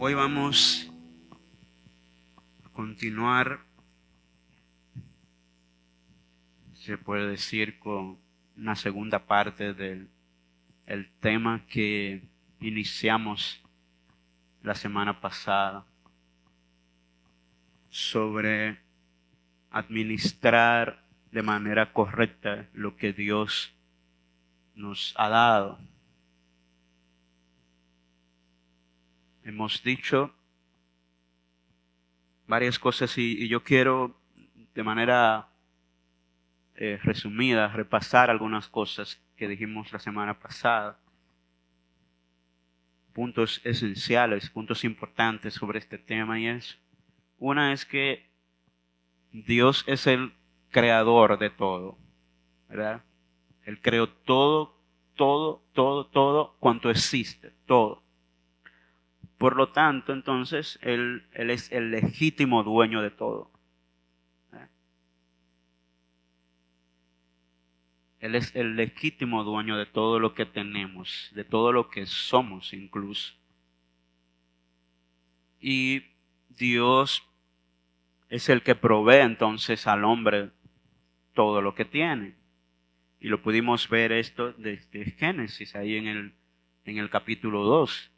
Hoy vamos a continuar, se puede decir, con una segunda parte del el tema que iniciamos la semana pasada sobre administrar de manera correcta lo que Dios nos ha dado. Hemos dicho varias cosas y yo quiero de manera resumida repasar algunas cosas que dijimos la semana pasada. Puntos esenciales, puntos importantes sobre este tema, y una es que Dios es el creador de todo, ¿verdad? Él creó todo cuanto existe, todo. Por lo tanto, entonces, Él es el legítimo dueño de todo. Él es el legítimo dueño de todo lo que tenemos, de todo lo que somos incluso. Y Dios es el que provee entonces al hombre todo lo que tiene. Y lo pudimos ver esto desde Génesis, ahí en el capítulo 2.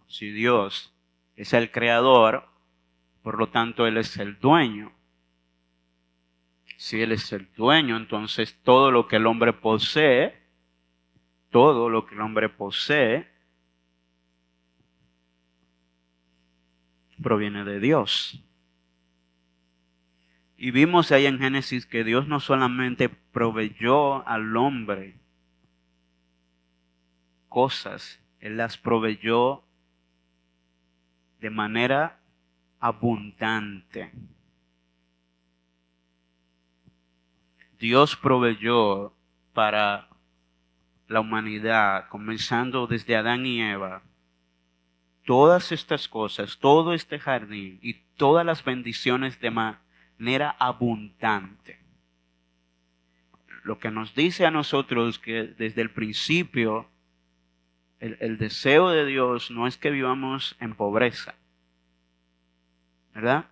Si Dios es el creador, por lo tanto Él es el dueño. Si Él es el dueño, entonces todo lo que el hombre posee, proviene de Dios. Y vimos ahí en Génesis que Dios no solamente proveyó al hombre cosas, Él las proveyó de manera abundante. Dios proveyó para la humanidad, comenzando desde Adán y Eva, todas estas cosas, todo este jardín y todas las bendiciones de manera abundante. Lo que nos dice a nosotros que desde el principio el deseo de Dios no es que vivamos en pobreza, ¿verdad?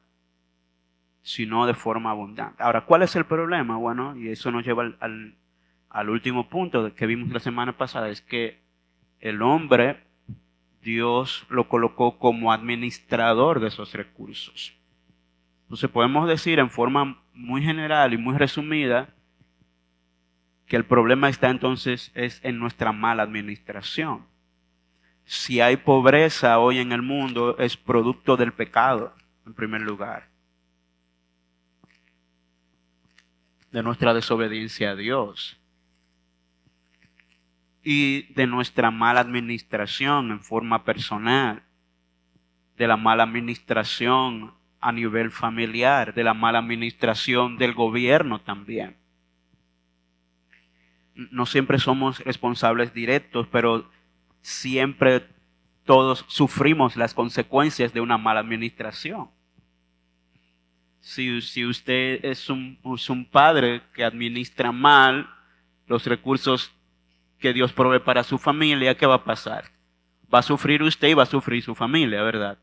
Sino de forma abundante. Ahora, ¿cuál es el problema? Bueno, y eso nos lleva al último punto que vimos la semana pasada, es que el hombre, Dios lo colocó como administrador de esos recursos. Entonces podemos decir en forma muy general y muy resumida que el problema está entonces es en nuestra mala administración. Si hay pobreza hoy en el mundo es producto del pecado, en primer lugar, de nuestra desobediencia a Dios y de nuestra mala administración en forma personal, de la mala administración a nivel familiar, de la mala administración del gobierno también. No siempre somos responsables directos, pero siempre todos sufrimos las consecuencias de una mala administración. Si usted es un padre que administra mal los recursos que Dios provee para su familia, ¿qué va a pasar? Va a sufrir usted y va a sufrir su familia, ¿verdad?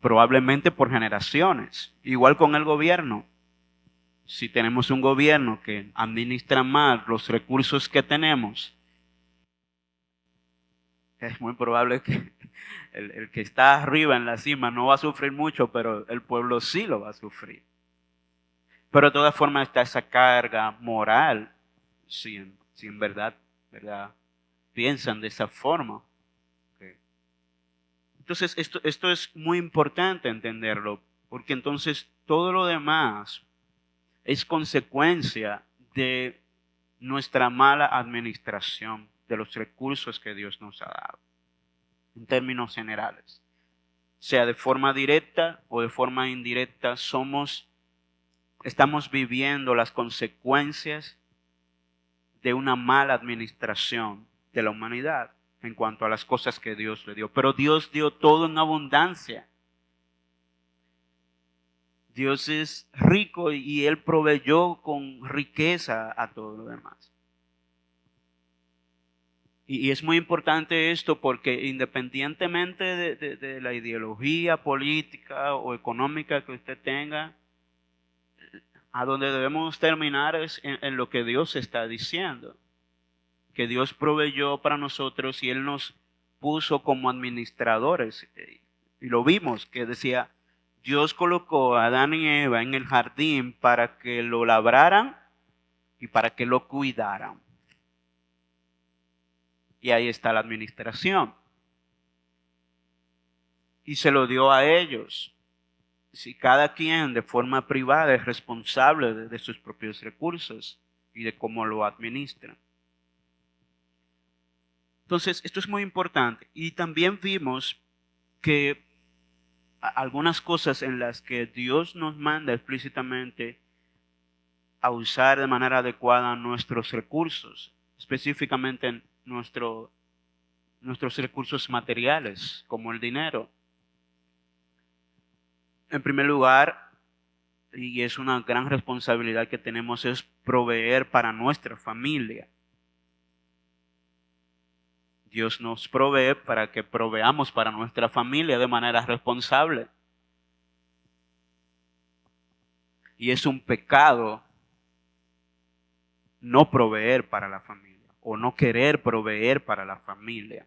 Probablemente por generaciones. Igual con el gobierno. Si tenemos un gobierno que administra mal los recursos que tenemos, es muy probable que el que está arriba en la cima no va a sufrir mucho, pero el pueblo sí lo va a sufrir. Pero de todas formas está esa carga moral, si en verdad piensan de esa forma. Okay. Entonces esto es muy importante entenderlo, porque entonces todo lo demás es consecuencia de nuestra mala administración de los recursos que Dios nos ha dado, en términos generales. Sea de forma directa o de forma indirecta, estamos viviendo las consecuencias de una mala administración de la humanidad en cuanto a las cosas que Dios le dio. Pero Dios dio todo en abundancia. Dios es rico y Él proveyó con riqueza a todo lo demás. Y es muy importante esto porque independientemente de la ideología política o económica que usted tenga, a donde debemos terminar es en lo que Dios está diciendo. Que Dios proveyó para nosotros y Él nos puso como administradores. Y lo vimos, que decía, Dios colocó a Adán y Eva en el jardín para que lo labraran y para que lo cuidaran. Y ahí está la administración. Y se lo dio a ellos. Si cada quien de forma privada es responsable de sus propios recursos y de cómo lo administran. Entonces, esto es muy importante. Y también vimos que algunas cosas en las que Dios nos manda explícitamente a usar de manera adecuada nuestros recursos, específicamente nuestros recursos materiales, como el dinero. En primer lugar, y es una gran responsabilidad que tenemos, es proveer para nuestra familia. Dios nos provee para que proveamos para nuestra familia de manera responsable. Y es un pecado no proveer para la familia o no querer proveer para la familia.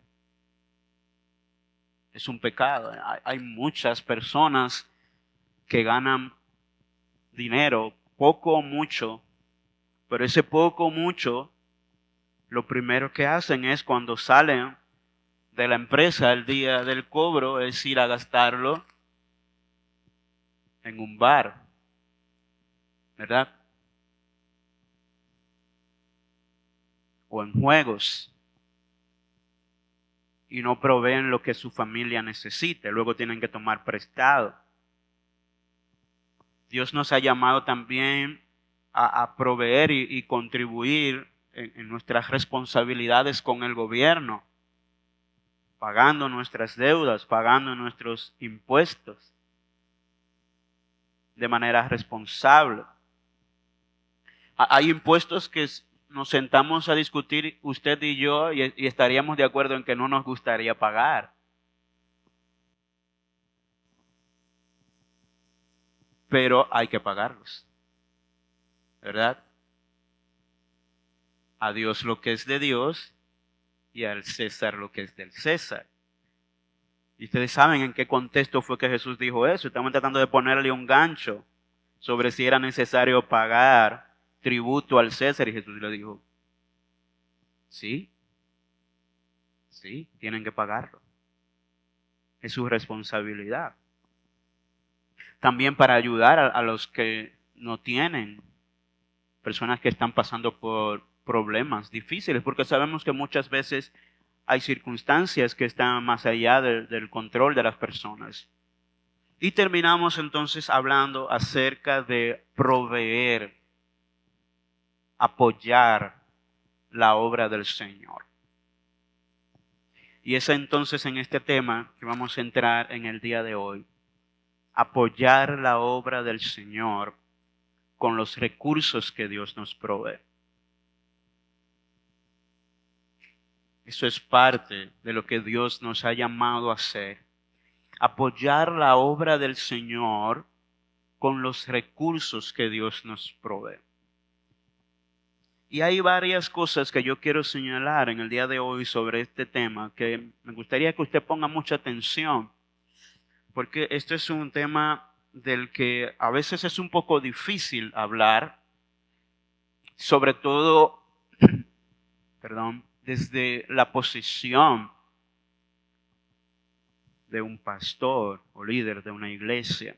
Es un pecado. Hay muchas personas que ganan dinero, poco o mucho, pero ese poco o mucho, lo primero que hacen es cuando salen de la empresa el día del cobro, es ir a gastarlo en un bar, ¿verdad? O en juegos. Y no proveen lo que su familia necesite, luego tienen que tomar prestado. Dios nos ha llamado también a proveer y contribuir en nuestras responsabilidades con el gobierno, pagando nuestras deudas, pagando nuestros impuestos de manera responsable. Hay impuestos que nos sentamos a discutir usted y yo y estaríamos de acuerdo en que no nos gustaría pagar. Pero hay que pagarlos, ¿verdad? A Dios lo que es de Dios y al César lo que es del César. Y ustedes saben en qué contexto fue que Jesús dijo eso. Estamos tratando de ponerle un gancho sobre si era necesario pagar tributo al César y Jesús le dijo, sí, tienen que pagarlo. Es su responsabilidad. También para ayudar a los que no tienen, personas que están pasando por problemas difíciles, porque sabemos que muchas veces hay circunstancias que están más allá del control de las personas. Y terminamos entonces hablando acerca de proveer, apoyar la obra del Señor. Y es entonces en este tema que vamos a entrar en el día de hoy. Apoyar la obra del Señor con los recursos que Dios nos provee. Eso es parte de lo que Dios nos ha llamado a hacer. Apoyar la obra del Señor con los recursos que Dios nos provee. Y hay varias cosas que yo quiero señalar en el día de hoy sobre este tema que me gustaría que usted ponga mucha atención, porque este es un tema del que a veces es un poco difícil hablar, sobre todo, desde la posición de un pastor o líder de una iglesia.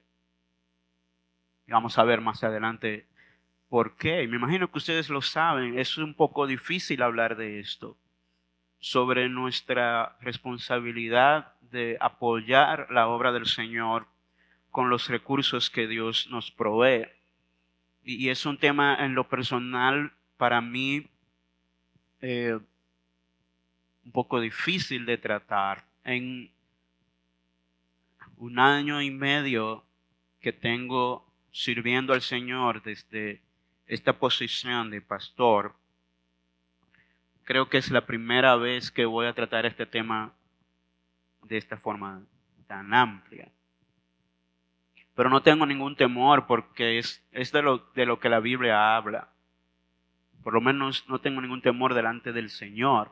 Y vamos a ver más adelante por qué. Me imagino que ustedes lo saben, es un poco difícil hablar de esto, sobre nuestra responsabilidad de apoyar la obra del Señor con los recursos que Dios nos provee. Y es un tema en lo personal para mí un poco difícil de tratar. En un año y medio que tengo sirviendo al Señor desde esta posición de pastor, creo que es la primera vez que voy a tratar este tema de esta forma tan amplia. Pero no tengo ningún temor porque es de lo que la Biblia habla. Por lo menos no tengo ningún temor delante del Señor.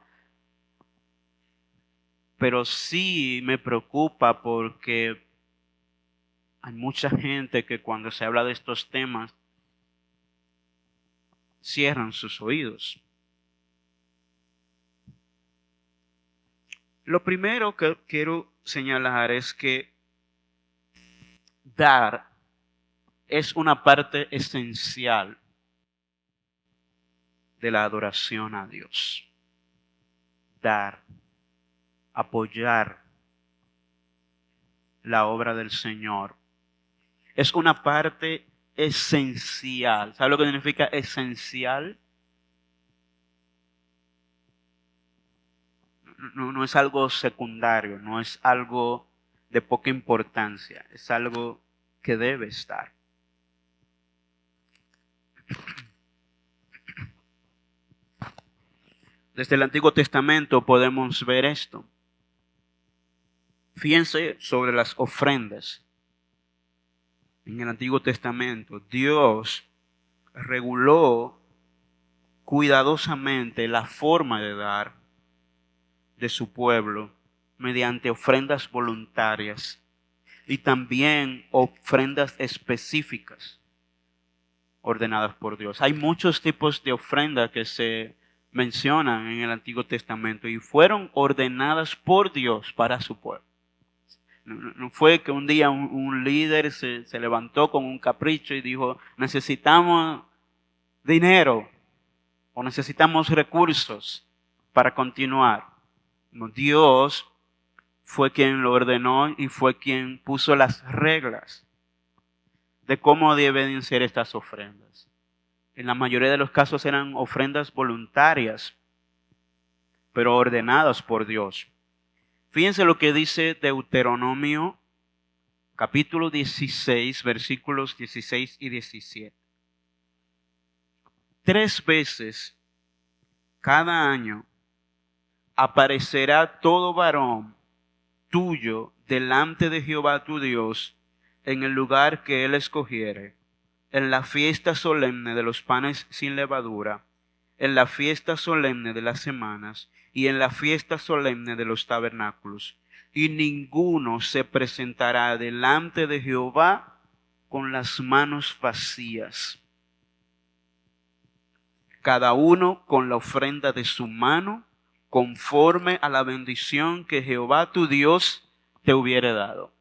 Pero sí me preocupa porque hay mucha gente que cuando se habla de estos temas cierran sus oídos. Lo primero que quiero señalar es que dar es una parte esencial de la adoración a Dios. Dar, apoyar la obra del Señor es una parte esencial. ¿Sabe lo que significa esencial? No es algo secundario, no es algo de poca importancia, es algo que debe estar. Desde el Antiguo Testamento podemos ver esto. Fíjense sobre las ofrendas. En el Antiguo Testamento, Dios reguló cuidadosamente la forma de dar de su pueblo mediante ofrendas voluntarias y también ofrendas específicas ordenadas por Dios. Hay muchos tipos de ofrendas que se mencionan en el Antiguo Testamento y fueron ordenadas por Dios para su pueblo. No fue que un día un líder se levantó con un capricho y dijo, necesitamos dinero o necesitamos recursos para continuar. No, Dios fue quien lo ordenó y fue quien puso las reglas de cómo deben ser estas ofrendas. En la mayoría de los casos eran ofrendas voluntarias, pero ordenadas por Dios. Fíjense lo que dice Deuteronomio capítulo 16, versículos 16 y 17. 3 veces cada año aparecerá todo varón tuyo delante de Jehová tu Dios en el lugar que él escogiere, en la fiesta solemne de los panes sin levadura, en la fiesta solemne de las semanas y en la fiesta solemne de los tabernáculos. Y ninguno se presentará delante de Jehová con las manos vacías. Cada uno con la ofrenda de su mano, conforme a la bendición que Jehová tu Dios te hubiere dado.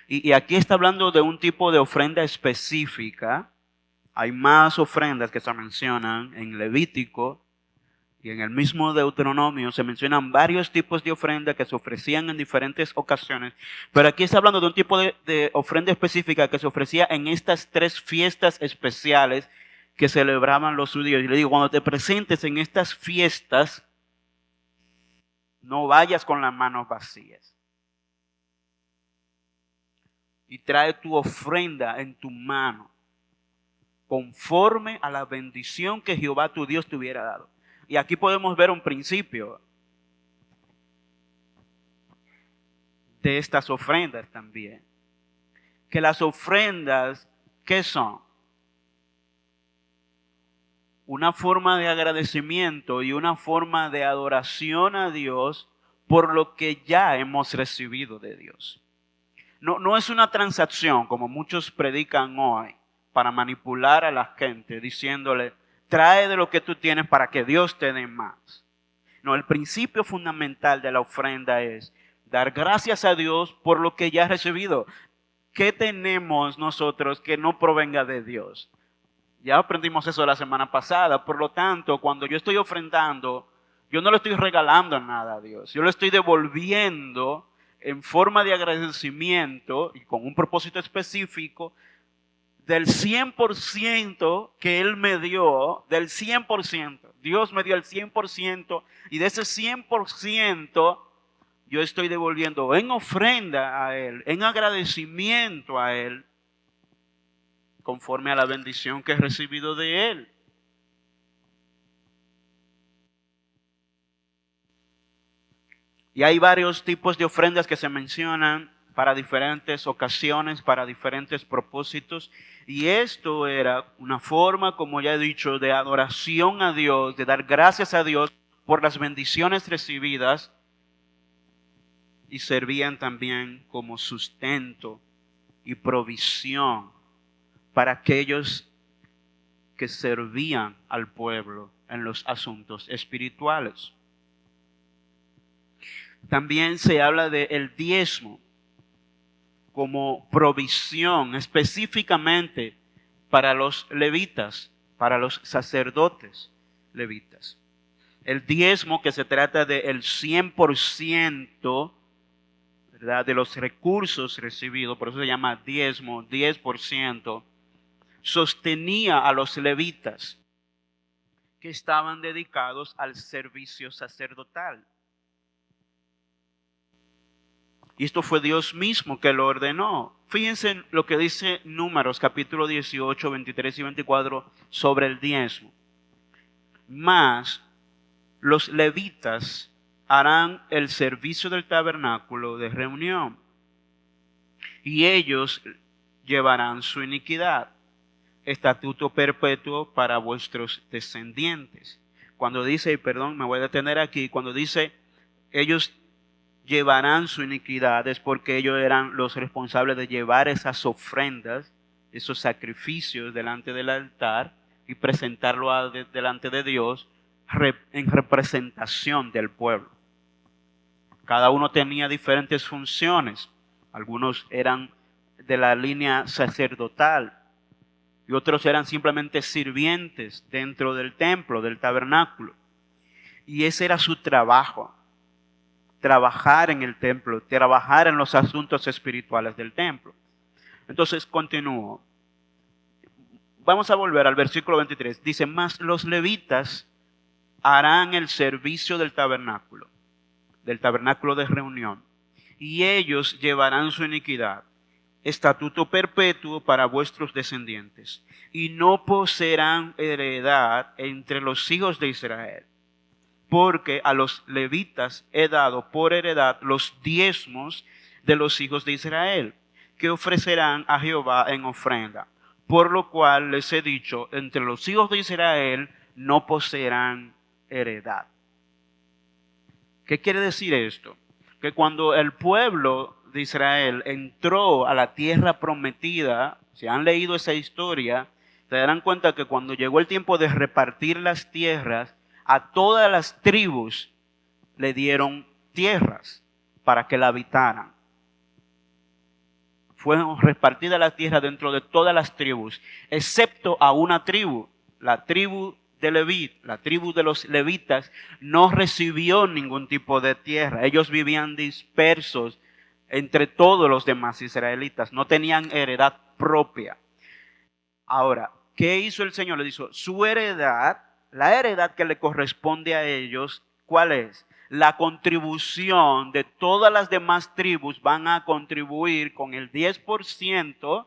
Y aquí está hablando de un tipo de ofrenda específica. Hay más ofrendas que se mencionan en Levítico y en el mismo Deuteronomio. Se mencionan varios tipos de ofrendas que se ofrecían en diferentes ocasiones. Pero aquí está hablando de un tipo de ofrenda específica que se ofrecía en estas 3 fiestas especiales que celebraban los judíos. Y le digo, cuando te presentes en estas fiestas, no vayas con las manos vacías. Y trae tu ofrenda en tu mano, conforme a la bendición que Jehová tu Dios te hubiera dado. Y aquí podemos ver un principio de estas ofrendas también. Que las ofrendas, ¿qué son? Una forma de agradecimiento y una forma de adoración a Dios por lo que ya hemos recibido de Dios. No es una transacción como muchos predican hoy para manipular a la gente diciéndole, trae de lo que tú tienes para que Dios te dé más. No, el principio fundamental de la ofrenda es dar gracias a Dios por lo que ya has recibido. ¿Qué tenemos nosotros que no provenga de Dios? Ya aprendimos eso la semana pasada. Por lo tanto, cuando yo estoy ofrendando, yo no le estoy regalando nada a Dios. Yo le estoy devolviendo en forma de agradecimiento y con un propósito específico del 100% que Él me dio, del 100%. Dios me dio el 100% y de ese 100% yo estoy devolviendo en ofrenda a Él, en agradecimiento a Él, conforme a la bendición que he recibido de Él. Y hay varios tipos de ofrendas que se mencionan para diferentes ocasiones, para diferentes propósitos. Y esto era una forma, como ya he dicho, de adoración a Dios, de dar gracias a Dios por las bendiciones recibidas, y servían también como sustento y provisión para aquellos que servían al pueblo en los asuntos espirituales. También se habla del diezmo como provisión específicamente para los levitas, para los sacerdotes levitas. El diezmo, que se trata del 100%, ¿verdad?, de los recursos recibidos, por eso se llama diezmo, 10%, sostenía a los levitas que estaban dedicados al servicio sacerdotal. Y esto fue Dios mismo que lo ordenó. Fíjense en lo que dice Números capítulo 18, 23 y 24 sobre el diezmo. Mas los levitas harán el servicio del tabernáculo de reunión, y ellos llevarán su iniquidad, estatuto perpetuo para vuestros descendientes. Cuando dice, perdón, me voy a detener aquí, cuando dice ellos llevarán su iniquidad, es porque ellos eran los responsables de llevar esas ofrendas, esos sacrificios delante del altar y presentarlo delante de Dios en representación del pueblo. Cada uno tenía diferentes funciones. Algunos eran de la línea sacerdotal y otros eran simplemente sirvientes dentro del templo, del tabernáculo. Y ese era su trabajo. Trabajar en el templo, trabajar en los asuntos espirituales del templo. Entonces continúo. Vamos a volver al versículo 23. Dice, mas los levitas harán el servicio del tabernáculo de reunión, y ellos llevarán su iniquidad, estatuto perpetuo para vuestros descendientes, y no poseerán heredad entre los hijos de Israel, porque a los levitas he dado por heredad los diezmos de los hijos de Israel, que ofrecerán a Jehová en ofrenda. Por lo cual les he dicho, entre los hijos de Israel no poseerán heredad. ¿Qué quiere decir esto? Que cuando el pueblo de Israel entró a la tierra prometida, si han leído esa historia, se darán cuenta que cuando llegó el tiempo de repartir las tierras, a todas las tribus le dieron tierras para que la habitaran. Fueron repartidas las tierras dentro de todas las tribus, excepto a una tribu, la tribu de Leví, la tribu de los levitas, no recibió ningún tipo de tierra. Ellos vivían dispersos entre todos los demás israelitas, no tenían heredad propia. Ahora, ¿qué hizo el Señor? Le dijo, su heredad, la heredad que le corresponde a ellos, ¿cuál es? La contribución de todas las demás tribus van a contribuir con el 10%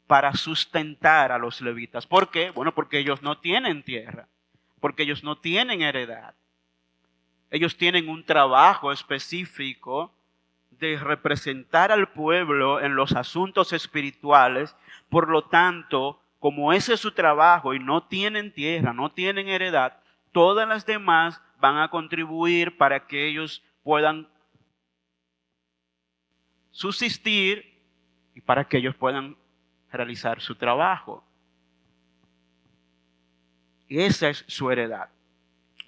para sustentar a los levitas. ¿Por qué? Bueno, porque ellos no tienen tierra, porque ellos no tienen heredad. Ellos tienen un trabajo específico de representar al pueblo en los asuntos espirituales. Por lo tanto, como ese es su trabajo y no tienen tierra, no tienen heredad, todas las demás van a contribuir para que ellos puedan subsistir y para que ellos puedan realizar su trabajo. Y esa es su heredad.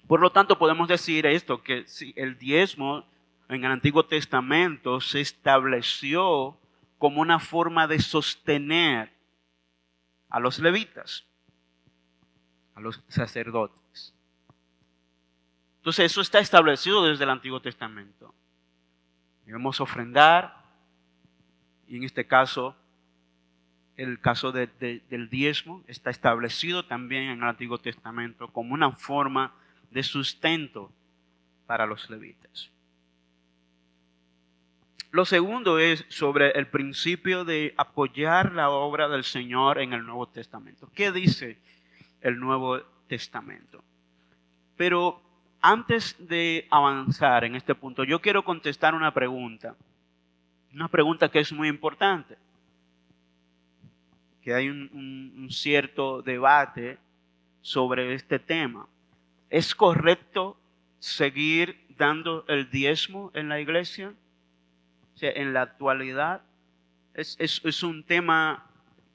Por lo tanto, podemos decir esto, que si el diezmo en el Antiguo Testamento se estableció como una forma de sostener a los levitas, a los sacerdotes. Entonces, eso está establecido desde el Antiguo Testamento. Debemos ofrendar, y en este caso, el caso del diezmo está establecido también en el Antiguo Testamento como una forma de sustento para los levitas. Lo segundo es sobre el principio de apoyar la obra del Señor en el Nuevo Testamento. ¿Qué dice el Nuevo Testamento? Pero Antes de avanzar en este punto, yo quiero contestar una pregunta que es muy importante, que hay un cierto debate sobre este tema. ¿Es correcto seguir dando el diezmo en la iglesia? O sea, en la actualidad es un tema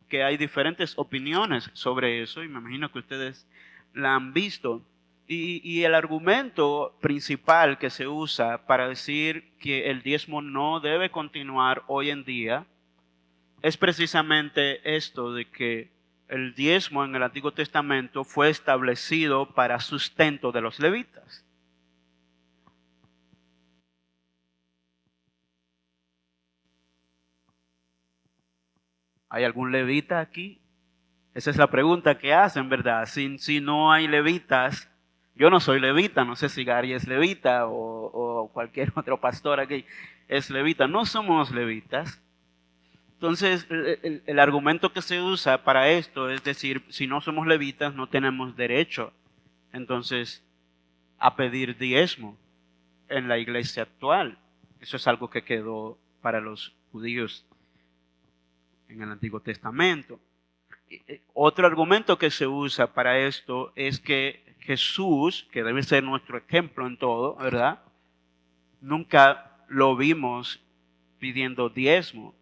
que hay diferentes opiniones sobre eso y me imagino que ustedes la han visto. Y el argumento principal que se usa para decir que el diezmo no debe continuar hoy en día es precisamente esto de que el diezmo en el Antiguo Testamento fue establecido para sustento de los levitas. ¿Hay algún levita aquí? Esa es la pregunta que hacen, ¿verdad? Si no hay levitas, yo no soy levita, no sé si Gary es levita o cualquier otro pastor aquí es levita, no somos levitas. Entonces, el argumento que se usa para esto es decir, si no somos levitas, no tenemos derecho, entonces, a pedir diezmo en la iglesia actual. Eso es algo que quedó para los judíos en el Antiguo Testamento. Otro argumento que se usa para esto es que Jesús, que debe ser nuestro ejemplo en todo, ¿verdad? Nunca lo vimos pidiendo diezmo,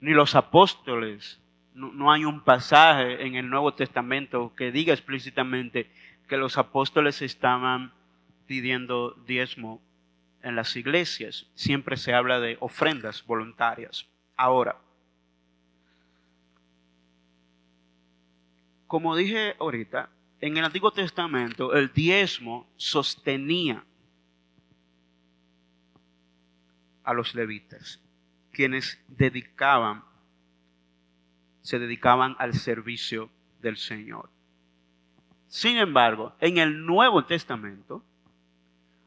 ni los apóstoles. No hay un pasaje en el Nuevo Testamento que diga explícitamente que los apóstoles estaban pidiendo diezmo en las iglesias. Siempre se habla de ofrendas voluntarias. Ahora, como dije ahorita, en el Antiguo Testamento el diezmo sostenía a los levitas, quienes se dedicaban al servicio del Señor. Sin embargo, en el Nuevo Testamento,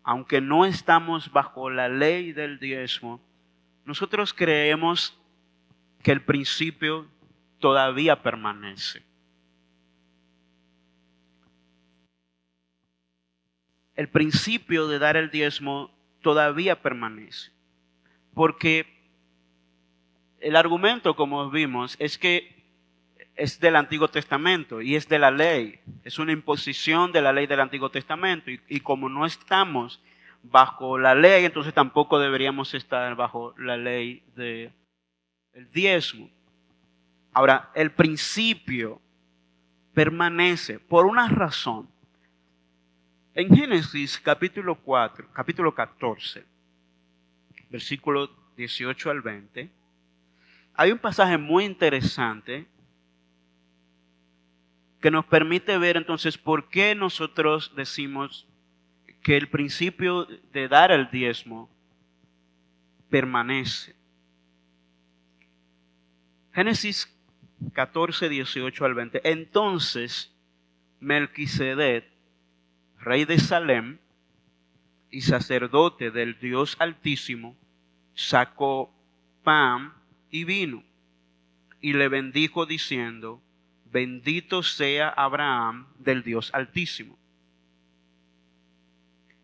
aunque no estamos bajo la ley del diezmo, nosotros creemos que el principio todavía permanece. El principio de dar el diezmo todavía permanece. Porque el argumento, como vimos, es que es del Antiguo Testamento y es de la ley. Es una imposición de la ley del Antiguo Testamento. Y como no estamos bajo la ley, entonces tampoco deberíamos estar bajo la ley del diezmo. Ahora, el principio permanece por una razón. En Génesis capítulo 14, versículo 18 al 20, hay un pasaje muy interesante que nos permite ver entonces por qué nosotros decimos que el principio de dar el diezmo permanece. Génesis 14, 18 al 20. Entonces Melquisedec, rey de Salem y sacerdote del Dios Altísimo, sacó pan y vino y le bendijo diciendo: bendito sea Abraham del Dios Altísimo,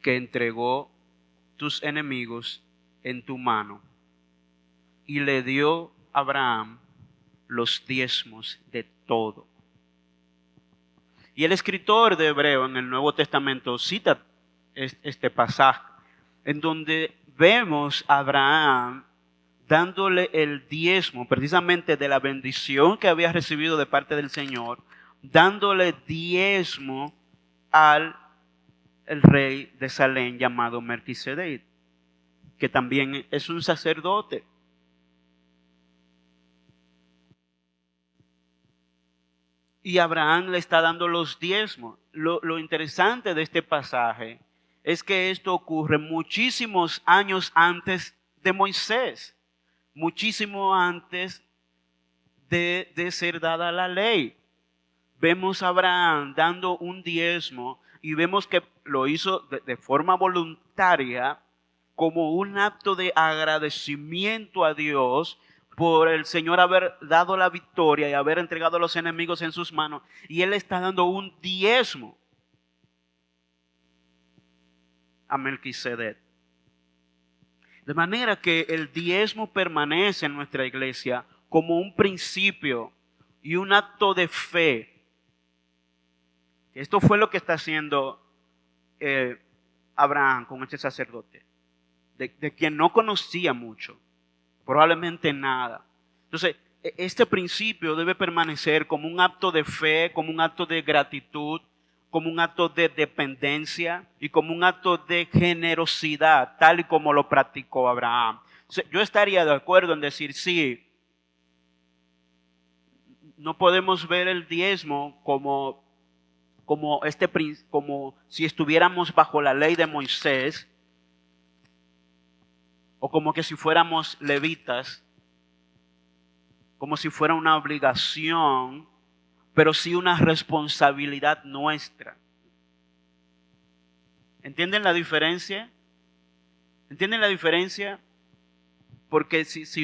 que entregó tus enemigos en tu mano. Y le dio a Abraham los diezmos de todo. Y el escritor de Hebreo en el Nuevo Testamento cita este pasaje, en donde vemos a Abraham dándole el diezmo precisamente de la bendición que había recibido de parte del Señor, dándole diezmo al el rey de Salem llamado Melquisedec, que también es un sacerdote. Y Abraham le está dando los diezmos. Lo interesante de este pasaje es que esto ocurre muchísimos años antes de Moisés, muchísimo antes de ser dada la ley. Vemos a Abraham dando un diezmo y vemos que lo hizo de forma voluntaria como un acto de agradecimiento a Dios por el Señor haber dado la victoria y haber entregado a los enemigos en sus manos. Y Él está dando un diezmo. a Melquisedec. De manera que el diezmo permanece en nuestra iglesia como un principio y un acto de fe. Esto fue lo que está haciendo Abraham con este sacerdote, de quien no conocía mucho, probablemente nada. Entonces, este principio debe permanecer como un acto de fe, como un acto de gratitud, como un acto de dependencia y como un acto de generosidad, tal y como lo practicó Abraham. Yo estaría de acuerdo en decir, sí, no podemos ver el diezmo como si estuviéramos bajo la ley de Moisés, o como que si fuéramos levitas, como si fuera una obligación, pero sí una responsabilidad nuestra. ¿Entienden la diferencia? ¿Entienden la diferencia? Porque si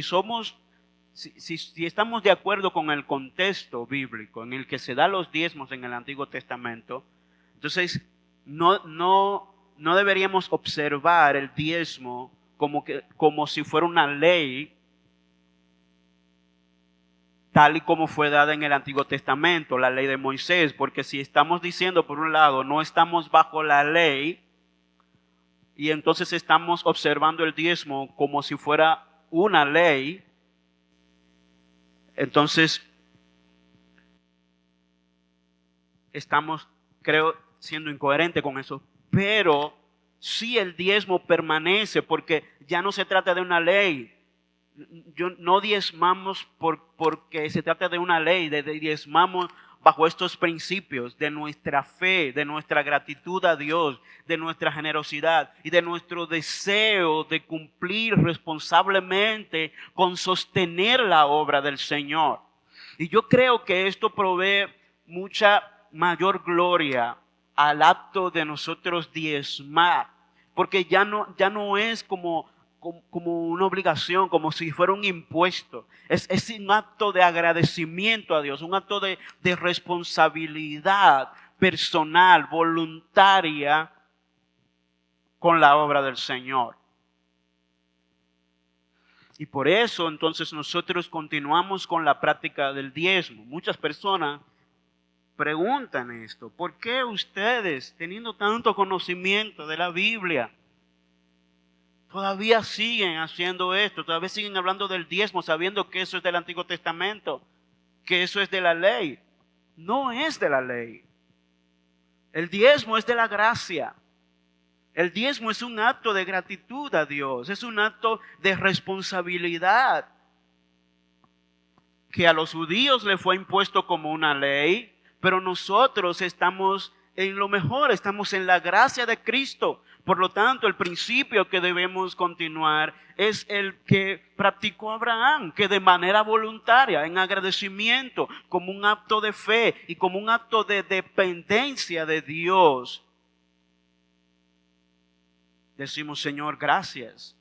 estamos de acuerdo con el contexto bíblico en el que se dan los diezmos en el Antiguo Testamento, entonces no deberíamos observar el diezmo como si fuera una ley tal y como fue dada en el Antiguo Testamento, la ley de Moisés, porque si estamos diciendo por un lado no estamos bajo la ley y entonces estamos observando el diezmo como si fuera una ley, entonces estamos, creo, siendo incoherentes con eso. Pero sí el diezmo permanece porque ya no se trata de una ley. No diezmamos porque se trata de una ley, diezmamos bajo estos principios de nuestra fe, de nuestra gratitud a Dios, de nuestra generosidad y de nuestro deseo de cumplir responsablemente con sostener la obra del Señor. Y yo creo que esto provee mucha mayor gloria al acto de nosotros diezmar, porque ya no es como una obligación, como si fuera un impuesto. Es un acto de agradecimiento a Dios, un acto de responsabilidad personal, voluntaria con la obra del Señor. Y por eso entonces nosotros continuamos con la práctica del diezmo. Muchas personas preguntan esto: ¿por qué ustedes, teniendo tanto conocimiento de la Biblia, todavía siguen haciendo esto? Todavía siguen hablando del diezmo sabiendo que eso es del Antiguo Testamento, que eso es de la ley. No es de la ley. El diezmo es de la gracia. El diezmo es un acto de gratitud a Dios, es un acto de responsabilidad que a los judíos le fue impuesto como una ley, pero nosotros estamos en lo mejor, estamos en la gracia de Cristo. Por lo tanto, el principio que debemos continuar es el que practicó Abraham, que de manera voluntaria, en agradecimiento, como un acto de fe y como un acto de dependencia de Dios, decimos: Señor, gracias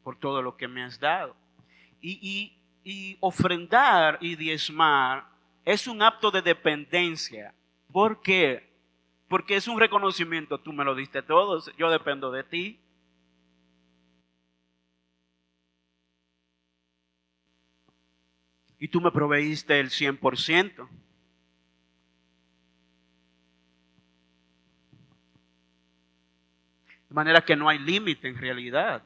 por todo lo que me has dado. Y ofrendar y diezmar es un acto de dependencia. ¿Por qué? Porque es un reconocimiento: tú me lo diste todo, yo dependo de ti. Y tú me proveíste el 100%. De manera que no hay límite en realidad.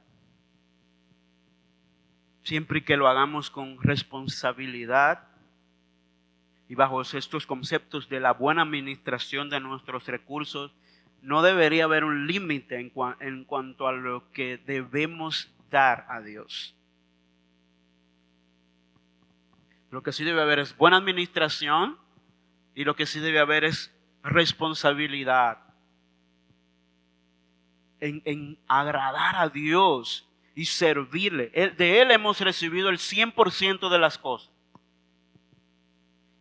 Siempre que lo hagamos con responsabilidad y bajo estos conceptos de la buena administración de nuestros recursos, no debería haber un límite en cuanto a lo que debemos dar a Dios. Lo que sí debe haber es buena administración y lo que sí debe haber es responsabilidad en agradar a Dios y servirle. De Él hemos recibido el 100% de las cosas.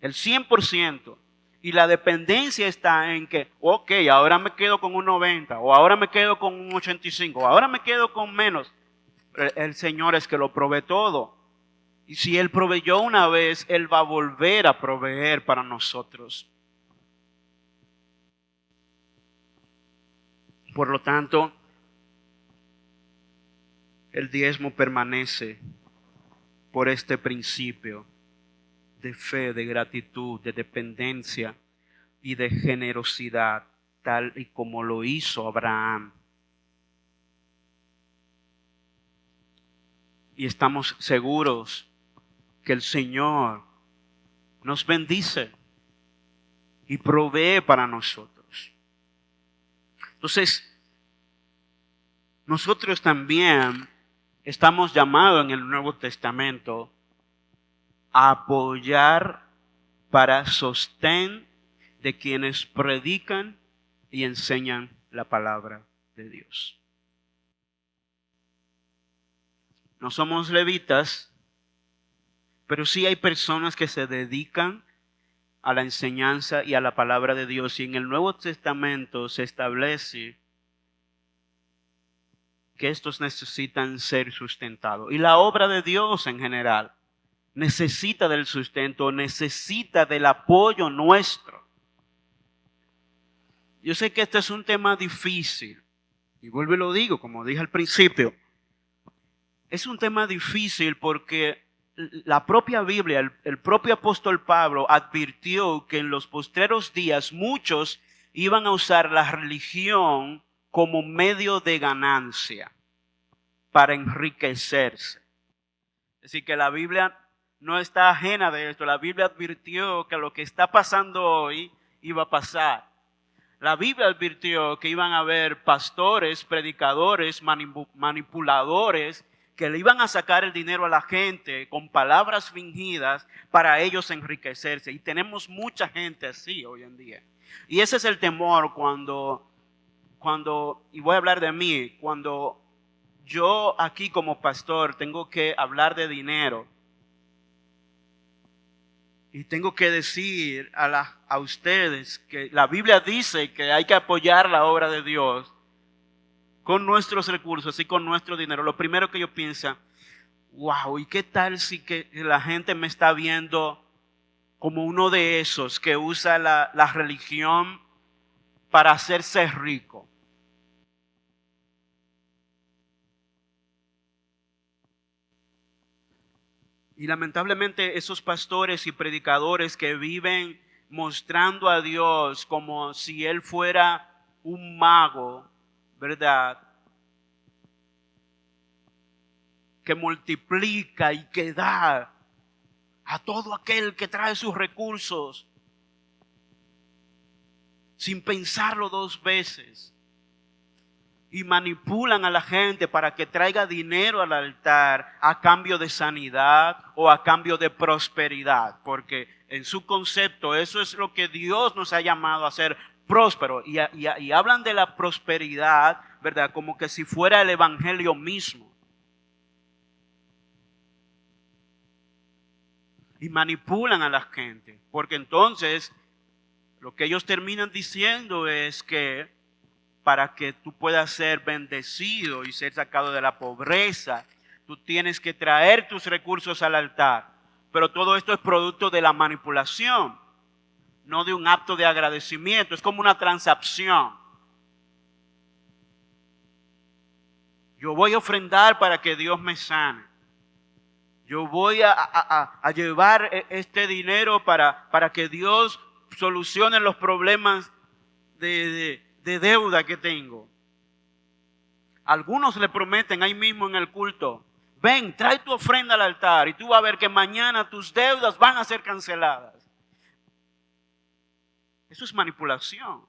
El 100%. Y la dependencia está en que, ok, ahora me quedo con un 90, o ahora me quedo con un 85, o ahora me quedo con menos. El Señor es que lo provee todo. Y si Él proveyó una vez, Él va a volver a proveer para nosotros. Por lo tanto, el diezmo permanece por este principio de fe, de gratitud, de dependencia y de generosidad, tal y como lo hizo Abraham. Y estamos seguros que el Señor nos bendice y provee para nosotros. Entonces, nosotros también estamos llamados en el Nuevo Testamento a apoyar para sostén de quienes predican y enseñan la palabra de Dios. No somos levitas, pero sí hay personas que se dedican a la enseñanza y a la palabra de Dios. Y en el Nuevo Testamento se establece que estos necesitan ser sustentados. Y la obra de Dios en general necesita del sustento, necesita del apoyo nuestro. Yo sé que este es un tema difícil, y vuelvo y lo digo, como dije al principio, es un tema difícil porque la propia Biblia, el propio apóstol Pablo advirtió que en los postreros días muchos iban a usar la religión como medio de ganancia para enriquecerse. Es decir, que la Biblia no está ajena de esto. La Biblia advirtió que lo que está pasando hoy iba a pasar. La Biblia advirtió que iban a haber pastores, predicadores, manipuladores, que le iban a sacar el dinero a la gente con palabras fingidas para ellos enriquecerse. Y tenemos mucha gente así hoy en día. Y ese es el temor cuando, y voy a hablar de mí, cuando yo aquí como pastor tengo que hablar de dinero. Y tengo que decir a ustedes que la Biblia dice que hay que apoyar la obra de Dios con nuestros recursos y con nuestro dinero. Lo primero que yo pienso, wow, ¿y qué tal si que la gente me está viendo como uno de esos que usa la religión para hacerse rico? Y lamentablemente esos pastores y predicadores que viven mostrando a Dios como si Él fuera un mago, ¿verdad? Que multiplica y que da a todo aquel que trae sus recursos sin pensarlo dos veces. Y manipulan a la gente para que traiga dinero al altar a cambio de sanidad o a cambio de prosperidad. Porque en su concepto eso es lo que Dios nos ha llamado a ser próspero. Y hablan de la prosperidad, ¿verdad? Como que si fuera el evangelio mismo. Y manipulan a la gente. Porque entonces lo que ellos terminan diciendo es que para que tú puedas ser bendecido y ser sacado de la pobreza, tú tienes que traer tus recursos al altar. Pero todo esto es producto de la manipulación, no de un acto de agradecimiento. Es como una transacción. Yo voy a ofrendar para que Dios me sane. Yo voy a llevar este dinero para que Dios solucione los problemas de deuda que tengo. Algunos le prometen ahí mismo en el culto, ven, trae tu ofrenda al altar y tú vas a ver que mañana tus deudas van a ser canceladas. Eso es manipulación.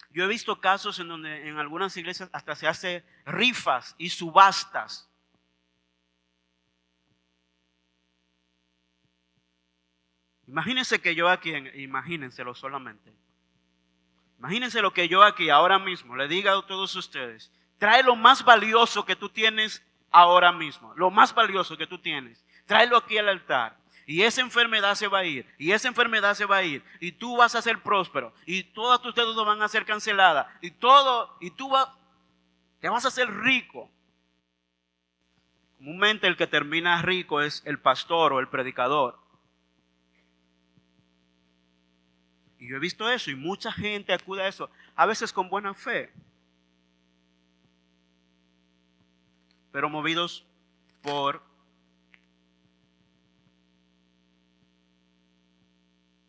Yo he visto casos en donde en algunas iglesias hasta se hace rifas y subastas. Imagínense que yo aquí, imagínenselo solamente. Imagínense lo que yo aquí ahora mismo le diga a todos ustedes. Trae lo más valioso que tú tienes ahora mismo. Lo más valioso que tú tienes. Tráelo aquí al altar. Y esa enfermedad se va a ir. Y esa enfermedad se va a ir. Y tú vas a ser próspero. Y todas tus deudas van a ser canceladas. Y tú te vas a hacer rico. Comúnmente el que termina rico es el pastor o el predicador. Y yo he visto eso y mucha gente acude a eso, a veces con buena fe, pero movidos por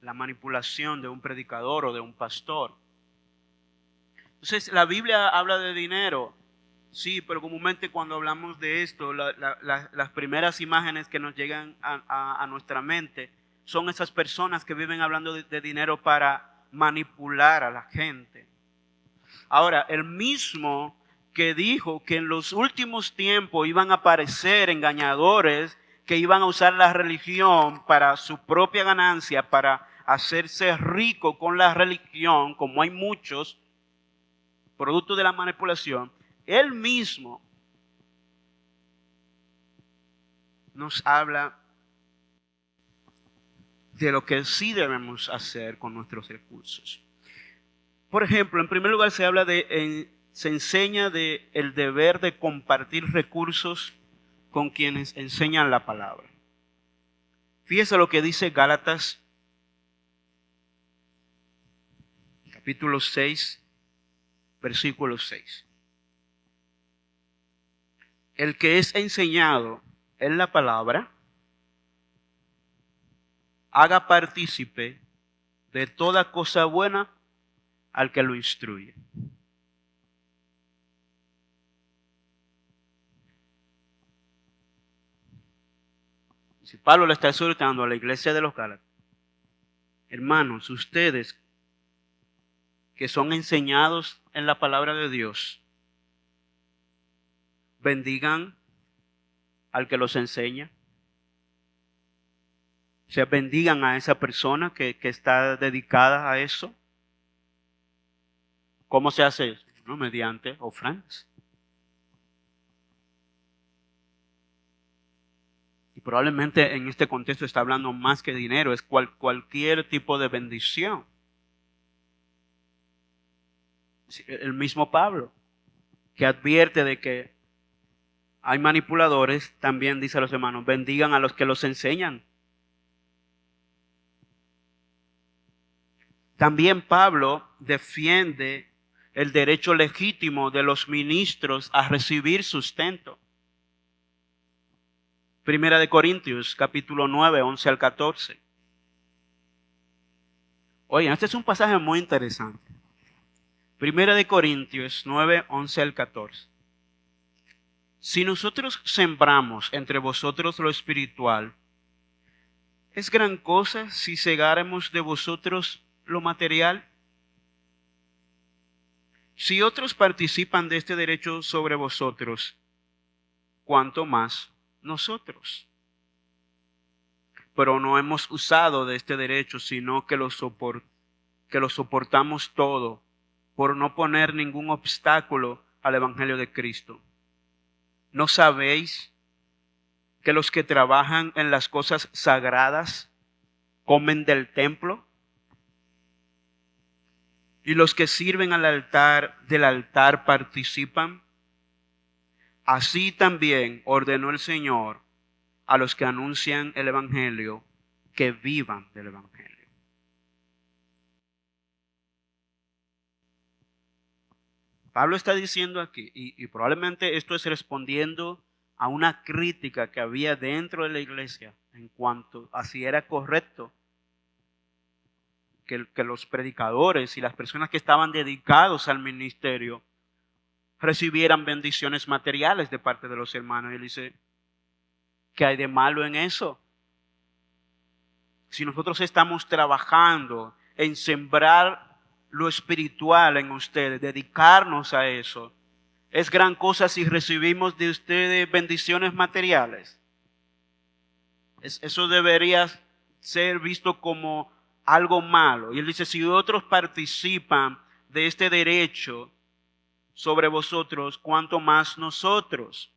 la manipulación de un predicador o de un pastor. Entonces, la Biblia habla de dinero, sí, pero comúnmente cuando hablamos de esto, las primeras imágenes que nos llegan a nuestra mente son esas personas que viven hablando de dinero para manipular a la gente. Ahora, el mismo que dijo que en los últimos tiempos iban a aparecer engañadores que iban a usar la religión para su propia ganancia, para hacerse rico con la religión, como hay muchos, producto de la manipulación, él mismo nos habla de lo que sí debemos hacer con nuestros recursos. Por ejemplo, en primer lugar se enseña de el deber de compartir recursos con quienes enseñan la palabra. Fíjese lo que dice Gálatas, capítulo 6, versículo 6. El que es enseñado en la palabra, haga partícipe de toda cosa buena al que lo instruye. Si Pablo le está exhortando a la iglesia de los Gálatas, hermanos, ustedes que son enseñados en la palabra de Dios, bendigan al que los enseña. O sea, bendigan a esa persona que está dedicada a eso. ¿Cómo se hace eso? ¿No? Mediante ofrendas. Y probablemente en este contexto está hablando más que dinero, es cualquier tipo de bendición. El mismo Pablo, que advierte de que hay manipuladores, también dice a los hermanos, bendigan a los que los enseñan. También Pablo defiende el derecho legítimo de los ministros a recibir sustento. Primera de Corintios, capítulo 9, 11 al 14. Oigan, este es un pasaje muy interesante. Primera de Corintios 9, 11 al 14. Si nosotros sembramos entre vosotros lo espiritual, ¿es gran cosa si segáremos de vosotros lo material? Si otros participan de este derecho sobre vosotros, ¿cuánto más nosotros? Pero no hemos usado de este derecho, sino que lo soportamos todo, por no poner ningún obstáculo al Evangelio de Cristo. ¿No sabéis que los que trabajan en las cosas sagradas comen del templo? ¿Y los que sirven al altar del altar participan? Así también ordenó el Señor a los que anuncian el Evangelio que vivan del Evangelio. Pablo está diciendo aquí, y probablemente esto es respondiendo a una crítica que había dentro de la iglesia en cuanto a si era correcto que los predicadores y las personas que estaban dedicados al ministerio recibieran bendiciones materiales de parte de los hermanos. Y él dice, ¿qué hay de malo en eso? Si nosotros estamos trabajando en sembrar lo espiritual en ustedes, dedicarnos a eso, ¿es gran cosa si recibimos de ustedes bendiciones materiales? Eso debería ser visto como algo malo. Y él dice, si otros participan de este derecho sobre vosotros, ¿cuánto más nosotros?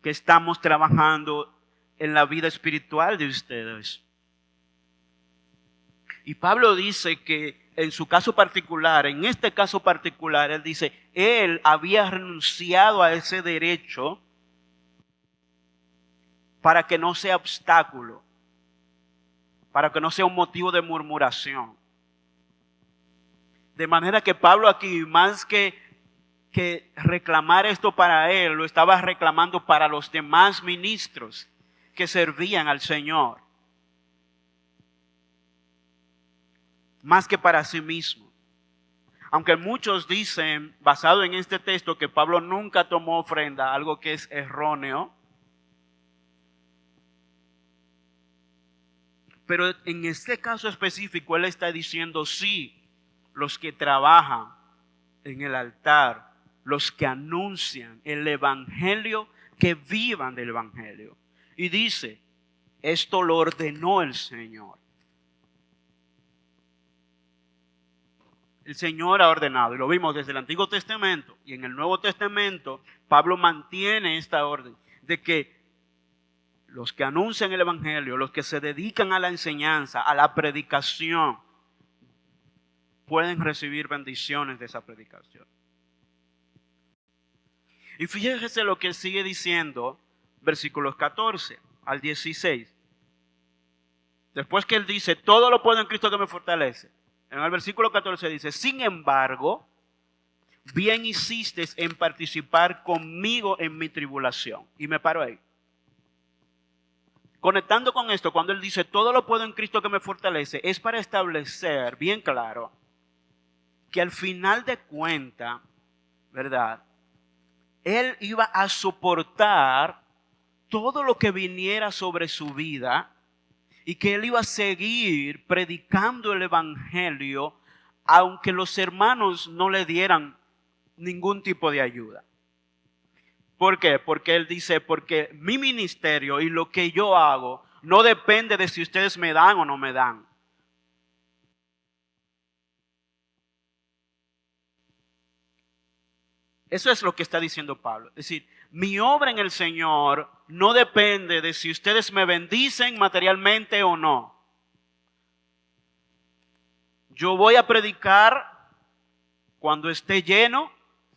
Que estamos trabajando en la vida espiritual de ustedes. Y Pablo dice que en su caso particular, en este caso particular, él dice, él había renunciado a ese derecho para que no sea obstáculo. para que no sea un motivo de murmuración. De manera que Pablo aquí, más que reclamar esto para él, lo estaba reclamando para los demás ministros que servían al Señor, más que para sí mismo. Aunque muchos dicen, basado en este texto, que Pablo nunca tomó ofrenda, algo que es erróneo. Pero en este caso específico, él está diciendo, sí, los que trabajan en el altar, los que anuncian el evangelio, que vivan del evangelio. Y dice, esto lo ordenó el Señor. El Señor ha ordenado, y lo vimos desde el Antiguo Testamento, y en el Nuevo Testamento, Pablo mantiene esta orden de que los que anuncian el evangelio, los que se dedican a la enseñanza, a la predicación, pueden recibir bendiciones de esa predicación. Y fíjese lo que sigue diciendo, versículos 14 al 16. Después que él dice, todo lo puedo en Cristo que me fortalece. En el versículo 14 dice, sin embargo, bien hiciste en participar conmigo en mi tribulación. Y me paro ahí. Conectando con esto, cuando él dice, todo lo puedo en Cristo que me fortalece, es para establecer bien claro que al final de cuentas, ¿verdad? Él iba a soportar todo lo que viniera sobre su vida y que él iba a seguir predicando el evangelio aunque los hermanos no le dieran ningún tipo de ayuda. ¿Por qué? Porque él dice, porque mi ministerio y lo que yo hago no depende de si ustedes me dan o no me dan. Eso es lo que está diciendo Pablo. Es decir, mi obra en el Señor no depende de si ustedes me bendicen materialmente o no. Yo voy a predicar cuando esté lleno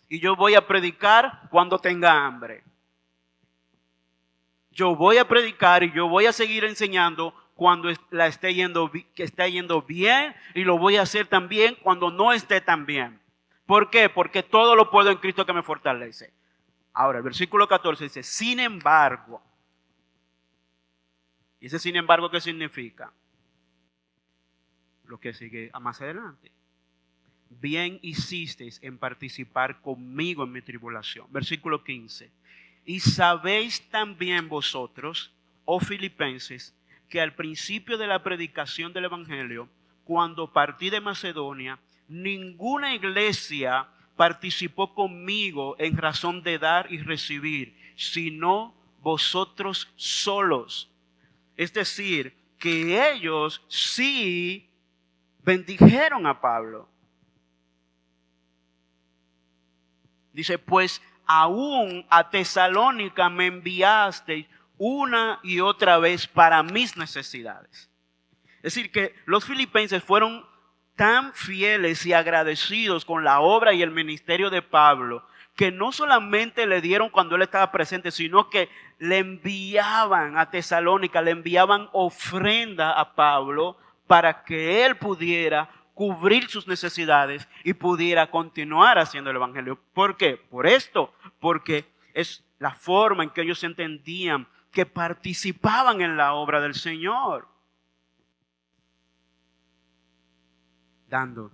y yo voy a predicar cuando tenga hambre. Yo voy a predicar y yo voy a seguir enseñando cuando que esté yendo bien, y lo voy a hacer también cuando no esté tan bien. ¿Por qué? Porque todo lo puedo en Cristo que me fortalece. Ahora, el versículo 14 dice, sin embargo. ¿Y ese sin embargo qué significa? Lo que sigue más adelante. Bien hicisteis en participar conmigo en mi tribulación. Versículo 15. Y sabéis también vosotros, oh filipenses, que al principio de la predicación del evangelio, cuando partí de Macedonia, ninguna iglesia participó conmigo en razón de dar y recibir, sino vosotros solos. Es decir, que ellos sí bendijeron a Pablo. Dice, pues aún a Tesalónica me enviasteis una y otra vez para mis necesidades. Es decir, que los filipenses fueron tan fieles y agradecidos con la obra y el ministerio de Pablo, que no solamente le dieron cuando él estaba presente, sino que le enviaban a Tesalónica, le enviaban ofrenda a Pablo para que él pudiera cubrir sus necesidades y pudiera continuar haciendo el evangelio. ¿Por qué? Por esto, porque es la forma en que ellos entendían que participaban en la obra del Señor. Dando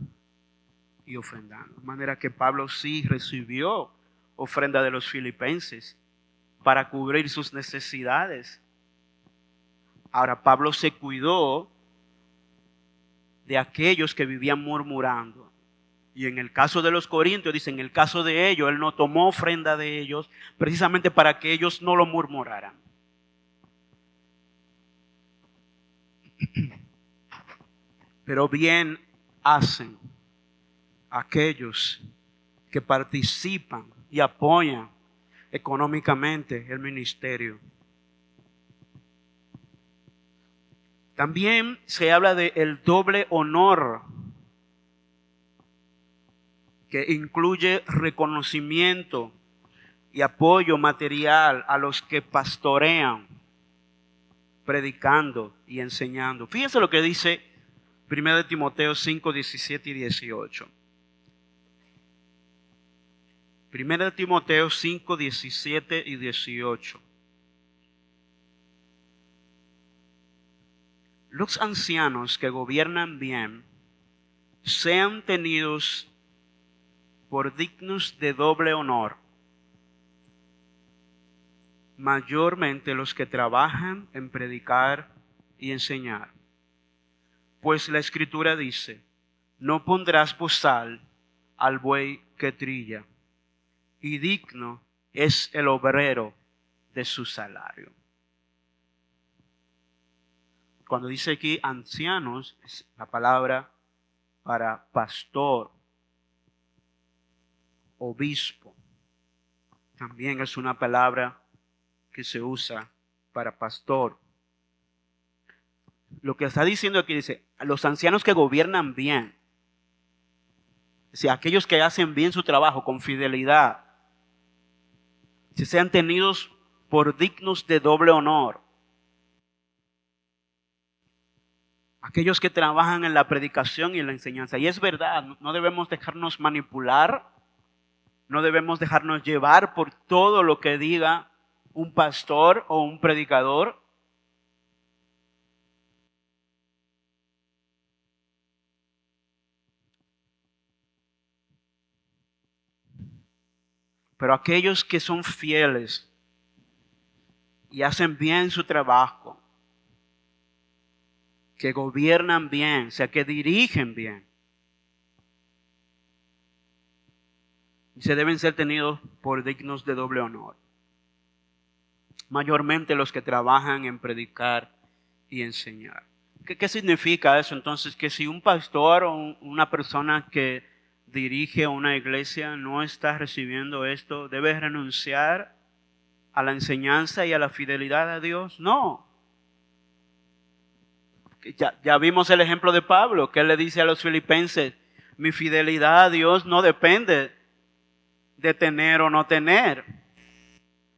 y ofrendando. De manera que Pablo sí recibió ofrenda de los filipenses para cubrir sus necesidades. Ahora, Pablo se cuidó de aquellos que vivían murmurando. Y en el caso de los corintios, dice, en el caso de ellos, él no tomó ofrenda de ellos precisamente para que ellos no lo murmuraran. Pero bien hacen aquellos que participan y apoyan económicamente el ministerio. También se habla de el doble honor, que incluye reconocimiento y apoyo material a los que pastorean. predicando y enseñando. Fíjense lo que dice 1 Timoteo 5, 17 y 18. 1 Timoteo 5, 17 y 18. Los ancianos que gobiernan bien sean tenidos por dignos de doble honor, mayormente los que trabajan en predicar y enseñar. Pues la Escritura dice, no pondrás bozal al buey que trilla, y digno es el obrero de su salario. Cuando dice aquí ancianos, es la palabra para pastor, obispo. También es una palabra que se usa para pastor. Lo que está diciendo aquí dice, los ancianos que gobiernan bien, es decir, aquellos que hacen bien su trabajo con fidelidad, si sean tenidos por dignos de doble honor. Aquellos que trabajan en la predicación y en la enseñanza. Y es verdad, no debemos dejarnos manipular, no debemos dejarnos llevar por todo lo que diga un pastor o un predicador. Pero aquellos que son fieles y hacen bien su trabajo, que gobiernan bien, o sea, que dirigen bien, se deben ser tenidos por dignos de doble honor. Mayormente los que trabajan en predicar y enseñar. ¿Qué significa eso? Entonces, que si un pastor o una persona que dirige una iglesia no está recibiendo esto, ¿debe renunciar a la enseñanza y a la fidelidad a Dios? No. Ya vimos el ejemplo de Pablo, que él le dice a los filipenses, mi fidelidad a Dios no depende de tener o no tener.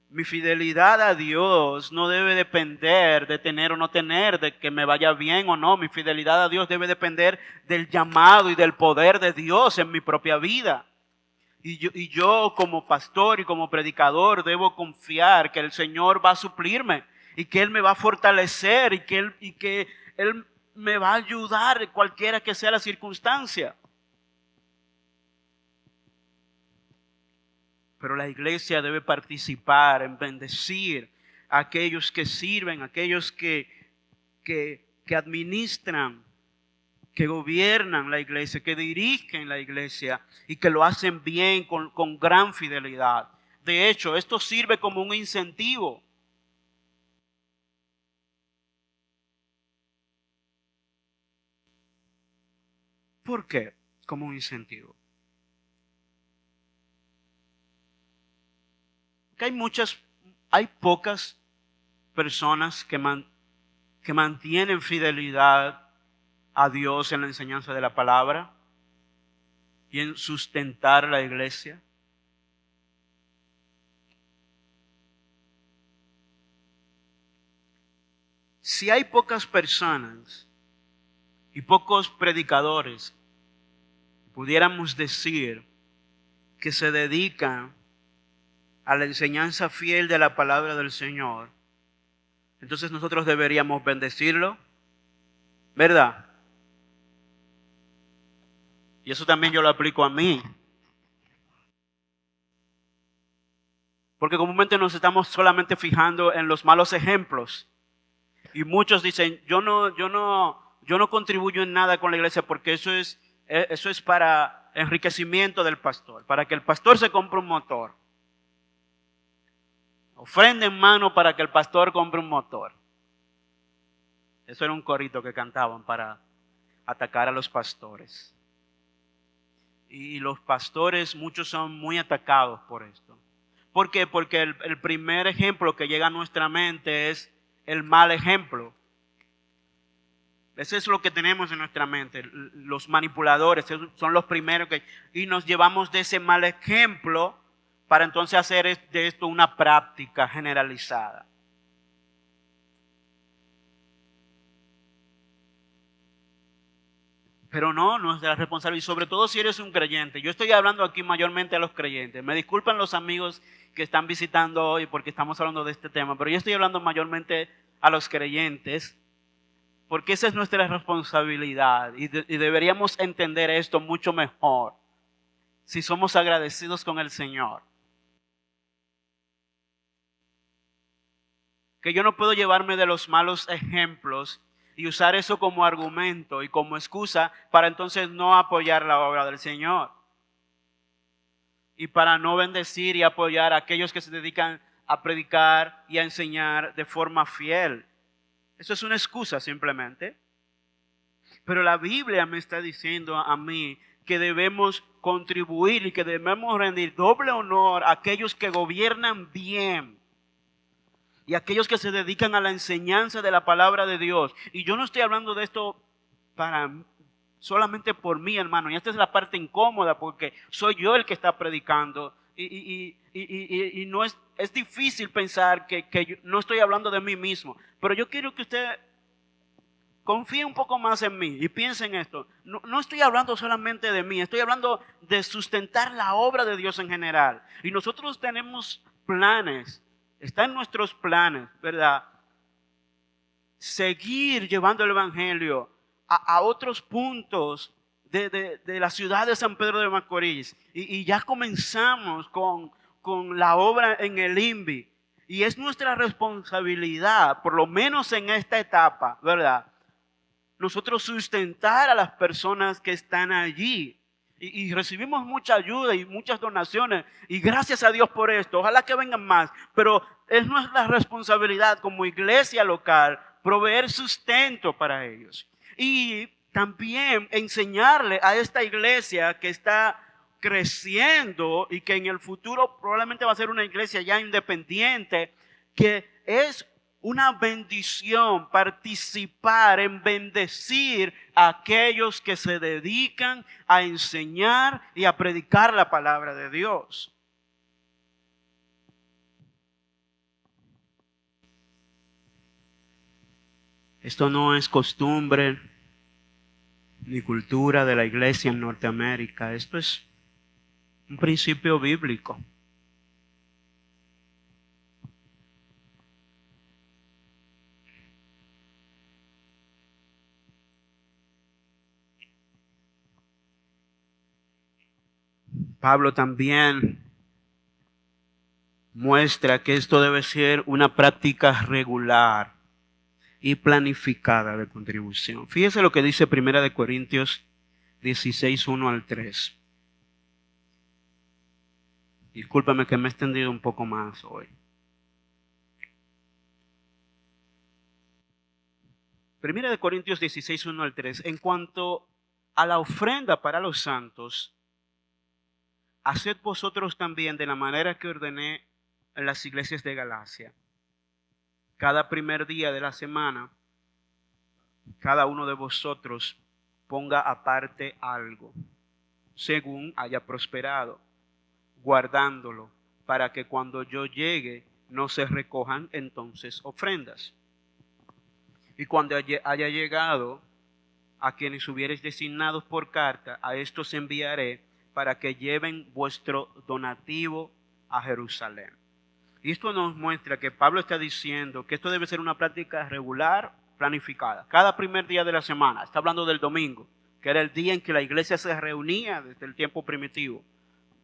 Mi fidelidad a Dios no debe depender de tener o no tener, de que me vaya bien o no. Mi fidelidad a Dios debe depender del llamado y del poder de Dios en mi propia vida. Y yo como pastor y como predicador debo confiar que el Señor va a suplirme y que Él me va a fortalecer y que Él me va a ayudar cualquiera que sea la circunstancia. Pero la iglesia debe participar en bendecir a aquellos que sirven, a aquellos que administran, que gobiernan la iglesia, que dirigen la iglesia y que lo hacen bien, con gran fidelidad. De hecho, esto sirve como un incentivo. ¿Por qué? Como un incentivo. Que hay pocas personas que mantienen fidelidad a Dios en la enseñanza de la palabra y en sustentar la iglesia. Si hay pocas personas y pocos predicadores, pudiéramos decir que se dedican a la enseñanza fiel de la palabra del Señor, entonces nosotros deberíamos bendecirlo, ¿verdad? Y eso también yo lo aplico a mí. Porque comúnmente nos estamos solamente fijando en los malos ejemplos. Y muchos dicen, yo no contribuyo en nada con la iglesia porque eso es para enriquecimiento del pastor, para que el pastor se compre un motor. Ofrenda en mano para que el pastor compre un motor. Eso era un corito que cantaban para atacar a los pastores. Y los pastores, muchos son muy atacados por esto. ¿Por qué? Porque el primer ejemplo que llega a nuestra mente es el mal ejemplo. Eso es lo que tenemos en nuestra mente. Los manipuladores son los primeros y nos llevamos de ese mal ejemplo para entonces hacer de esto una práctica generalizada. Pero no es de la responsabilidad, y sobre todo si eres un creyente. Yo estoy hablando aquí mayormente a los creyentes. Me disculpan los amigos que están visitando hoy porque estamos hablando de este tema, pero yo estoy hablando mayormente a los creyentes porque esa es nuestra responsabilidad y deberíamos entender esto mucho mejor si somos agradecidos con el Señor. Que yo no puedo llevarme de los malos ejemplos y usar eso como argumento y como excusa para entonces no apoyar la obra del Señor. Y para no bendecir y apoyar a aquellos que se dedican a predicar y a enseñar de forma fiel. Eso es una excusa simplemente. Pero la Biblia me está diciendo a mí que debemos contribuir y que debemos rendir doble honor a aquellos que gobiernan bien y aquellos que se dedican a la enseñanza de la palabra de Dios. Y yo no estoy hablando de esto solamente por mí, hermano. Y esta es la parte incómoda porque soy yo el que está predicando. Y no es difícil pensar que yo no estoy hablando de mí mismo. Pero yo quiero que usted confíe un poco más en mí y piense en esto. No estoy hablando solamente de mí, estoy hablando de sustentar la obra de Dios en general. Y nosotros tenemos planes, está en nuestros planes, ¿verdad? Seguir llevando el Evangelio a otros puntos de la ciudad de San Pedro de Macorís. Y ya comenzamos con la obra en el INVI. Y es nuestra responsabilidad, por lo menos en esta etapa, ¿verdad? Nosotros sustentar a las personas que están allí. Y recibimos mucha ayuda y muchas donaciones. Y gracias a Dios por esto. Ojalá que vengan más. Pero es nuestra responsabilidad como iglesia local proveer sustento para ellos. Y también enseñarle a esta iglesia que está creciendo y que en el futuro probablemente va a ser una iglesia ya independiente, que es una bendición participar en bendecir a aquellos que se dedican a enseñar y a predicar la palabra de Dios. Esto no es costumbre ni cultura de la iglesia en Norteamérica. Esto es un principio bíblico. Pablo también muestra que esto debe ser una práctica regular y planificada de contribución. Fíjese lo que dice 1 Corintios 16, 1 al 3. Discúlpame que me he extendido un poco más hoy. 1 Corintios 16, 1 al 3. En cuanto a la ofrenda para los santos, haced vosotros también de la manera que ordené en las iglesias de Galacia. Cada primer día de la semana, cada uno de vosotros ponga aparte algo, según haya prosperado, guardándolo, para que cuando yo llegue no se recojan entonces ofrendas. Y cuando haya llegado a quienes hubiereis designados por carta, a estos enviaré para que lleven vuestro donativo a Jerusalén. Y esto nos muestra que Pablo está diciendo que esto debe ser una práctica regular, planificada. Cada primer día de la semana, está hablando del domingo, que era el día en que la iglesia se reunía desde el tiempo primitivo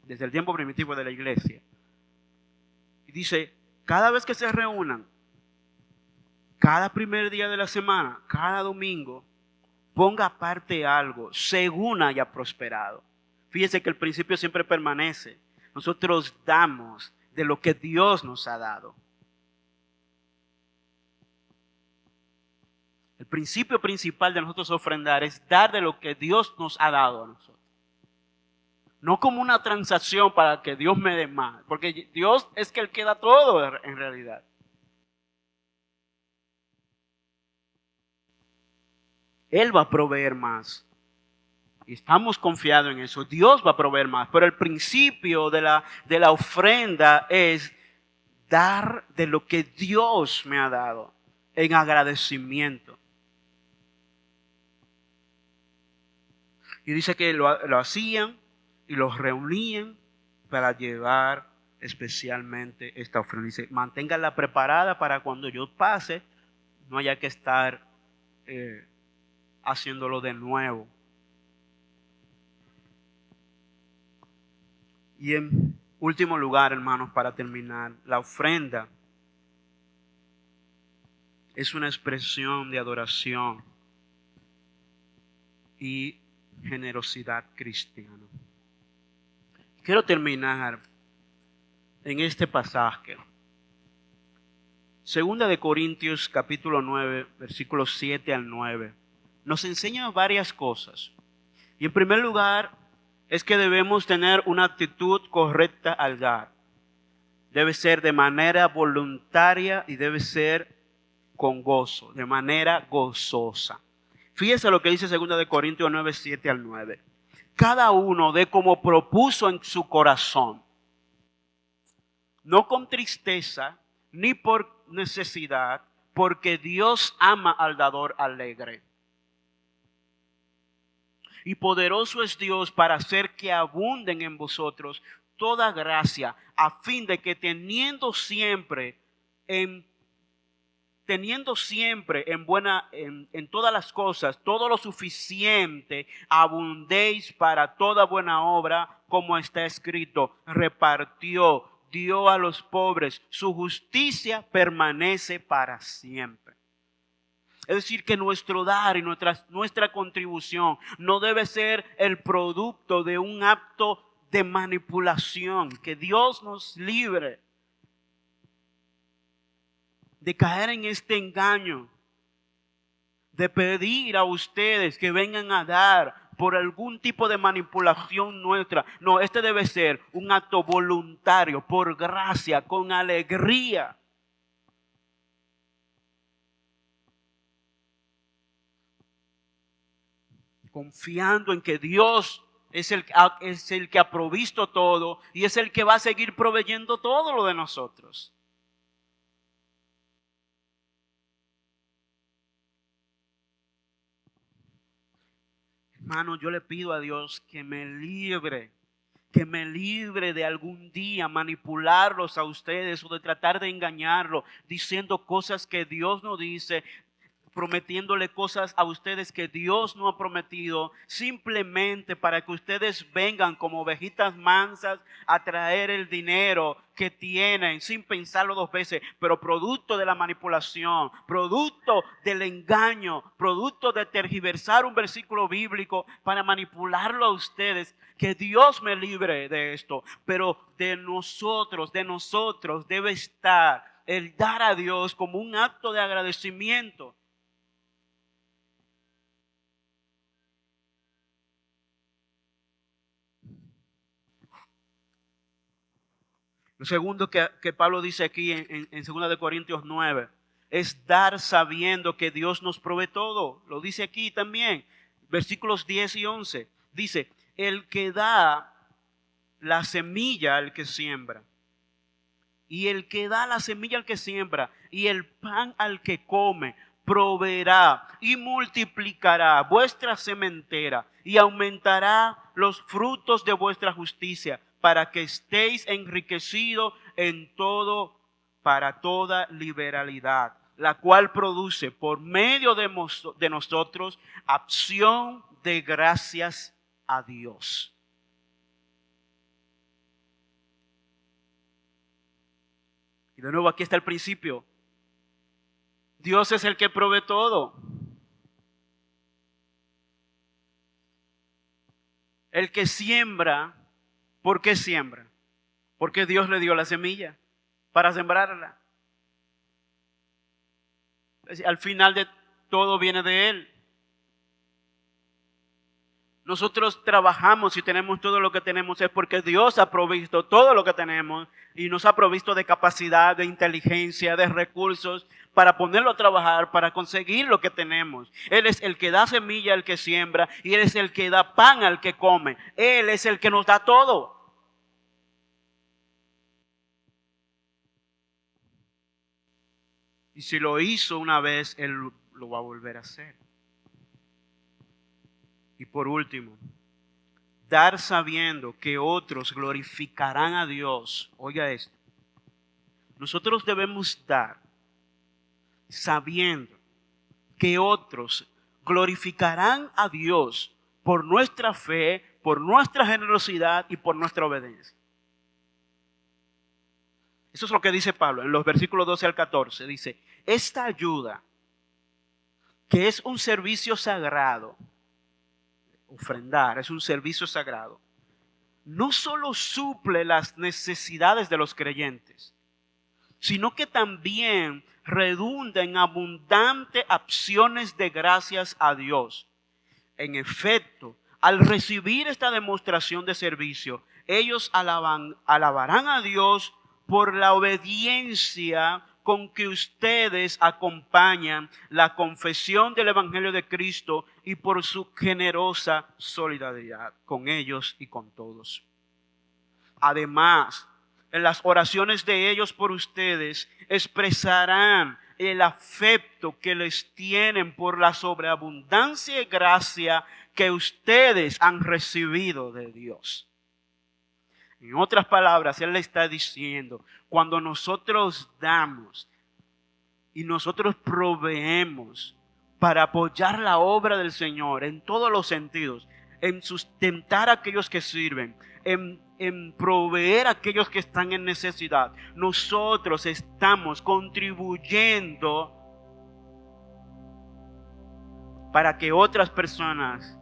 de la iglesia. Y dice, cada vez que se reúnan, cada primer día de la semana, cada domingo, ponga aparte algo, según haya prosperado. Fíjese que el principio siempre permanece. Nosotros damos de lo que Dios nos ha dado. El principio principal de nosotros ofrendar es dar de lo que Dios nos ha dado a nosotros. No como una transacción para que Dios me dé más, porque Dios es que Él que da todo en realidad. Él va a proveer más. Y estamos confiados en eso. Dios va a proveer más. Pero el principio de la ofrenda es dar de lo que Dios me ha dado en agradecimiento. Y dice que lo hacían y los reunían para llevar especialmente esta ofrenda. Dice, manténganla preparada para cuando yo pase, no haya que estar haciéndolo de nuevo. Y en último lugar, hermanos, para terminar, la ofrenda es una expresión de adoración y generosidad cristiana. Quiero terminar en este pasaje. Segunda de Corintios capítulo 9, versículos 7 al 9. Nos enseña varias cosas. Y en primer lugar, es que debemos tener una actitud correcta al dar. Debe ser de manera voluntaria y debe ser con gozo, de manera gozosa. Fíjese lo que dice 2 de Corintios 9, 7 al 9. Cada uno dé como propuso en su corazón, no con tristeza ni por necesidad, porque Dios ama al dador alegre. Y poderoso es Dios para hacer que abunden en vosotros toda gracia, a fin de que teniendo siempre en todas las cosas, todo lo suficiente, abundéis para toda buena obra, como está escrito, repartió, dio a los pobres, su justicia permanece para siempre. Es decir, que nuestro dar y nuestra contribución no debe ser el producto de un acto de manipulación. Que Dios nos libre de caer en este engaño, de pedir a ustedes que vengan a dar por algún tipo de manipulación nuestra. No, este debe ser un acto voluntario, por gracia, con alegría. Confiando en que Dios es el que ha provisto todo y es el que va a seguir proveyendo todo lo de nosotros. Hermano, yo le pido a Dios que me libre de algún día manipularlos a ustedes o de tratar de engañarlos, diciendo cosas que Dios no dice, prometiéndole cosas a ustedes que Dios no ha prometido, simplemente para que ustedes vengan como ovejitas mansas a traer el dinero que tienen sin pensarlo dos veces, pero producto de la manipulación, producto del engaño, producto de tergiversar un versículo bíblico para manipularlo a ustedes. Que Dios me libre de esto, pero de nosotros debe estar el dar a Dios como un acto de agradecimiento. Lo segundo que Pablo dice aquí en 2 de Corintios 9 es dar sabiendo que Dios nos provee todo. Lo dice aquí también, versículos 10 y 11. Dice, el que da la semilla al que siembra, y el que da la semilla al que siembra, y el pan al que come, proveerá y multiplicará vuestra sementera y aumentará los frutos de vuestra justicia, para que estéis enriquecidos en todo, para toda liberalidad, la cual produce por medio de nosotros acción de gracias a Dios. Y de nuevo aquí está el principio. Dios es el que provee todo. El que siembra, ¿por qué siembra? Porque Dios le dio la semilla para sembrarla. Al final de todo viene de Él. Nosotros trabajamos y tenemos todo lo que tenemos es porque Dios ha provisto todo lo que tenemos y nos ha provisto de capacidad, de inteligencia, de recursos para ponerlo a trabajar, para conseguir lo que tenemos. Él es el que da semilla al que siembra y Él es el que da pan al que come. Él es el que nos da todo. Y si lo hizo una vez, Él lo va a volver a hacer. Y por último, dar sabiendo que otros glorificarán a Dios. Oiga esto. Nosotros debemos dar sabiendo que otros glorificarán a Dios por nuestra fe, por nuestra generosidad y por nuestra obediencia. Eso es lo que dice Pablo en los versículos 12 al 14. Dice, esta ayuda, que es un servicio sagrado, ofrendar es un servicio sagrado, no solo suple las necesidades de los creyentes, sino que también redunda en abundantes acciones de gracias a Dios. En efecto, al recibir esta demostración de servicio, ellos alabarán a Dios por la obediencia con que ustedes acompañan la confesión del Evangelio de Cristo y por su generosa solidaridad con ellos y con todos. Además, en las oraciones de ellos por ustedes expresarán el afecto que les tienen por la sobreabundancia y gracia que ustedes han recibido de Dios. En otras palabras, Él le está diciendo, cuando nosotros damos y nosotros proveemos para apoyar la obra del Señor en todos los sentidos, en sustentar a aquellos que sirven, en proveer a aquellos que están en necesidad, nosotros estamos contribuyendo para que otras personas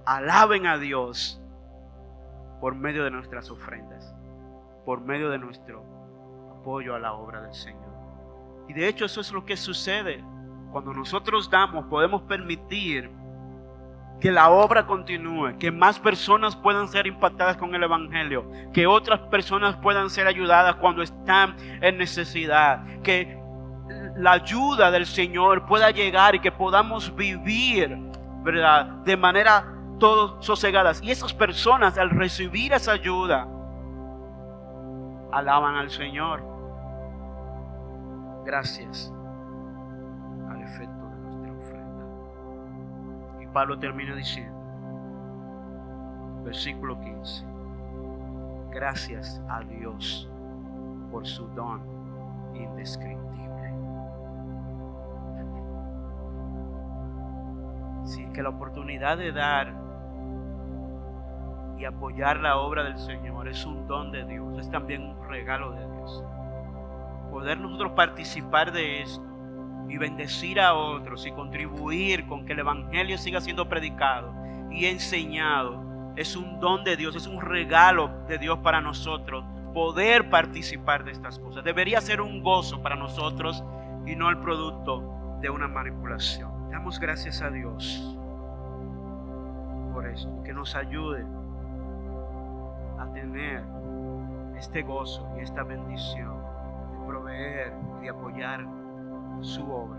alaben a Dios por medio de nuestras ofrendas, por medio de nuestro apoyo a la obra del Señor. Y de hecho eso es lo que sucede. Cuando nosotros damos, podemos permitir que la obra continúe, que más personas puedan ser impactadas con el Evangelio, que otras personas puedan ser ayudadas cuando están en necesidad, que la ayuda del Señor pueda llegar y que podamos vivir, ¿verdad?, de manera todos sosegadas. Y esas personas, al recibir esa ayuda, alaban al Señor. Gracias al efecto de nuestra ofrenda. Y Pablo termina diciendo, versículo 15, gracias a Dios por su don indescriptible. Sí, que la oportunidad de dar y apoyar la obra del Señor es un don de Dios, es también un regalo de Dios. Poder nosotros participar de esto y bendecir a otros y contribuir con que el Evangelio siga siendo predicado y enseñado es un don de Dios, es un regalo de Dios para nosotros. Poder participar de estas cosas debería ser un gozo para nosotros y no el producto de una manipulación. Damos gracias a Dios por esto, que nos ayude a tener este gozo y esta bendición de proveer y de apoyar su obra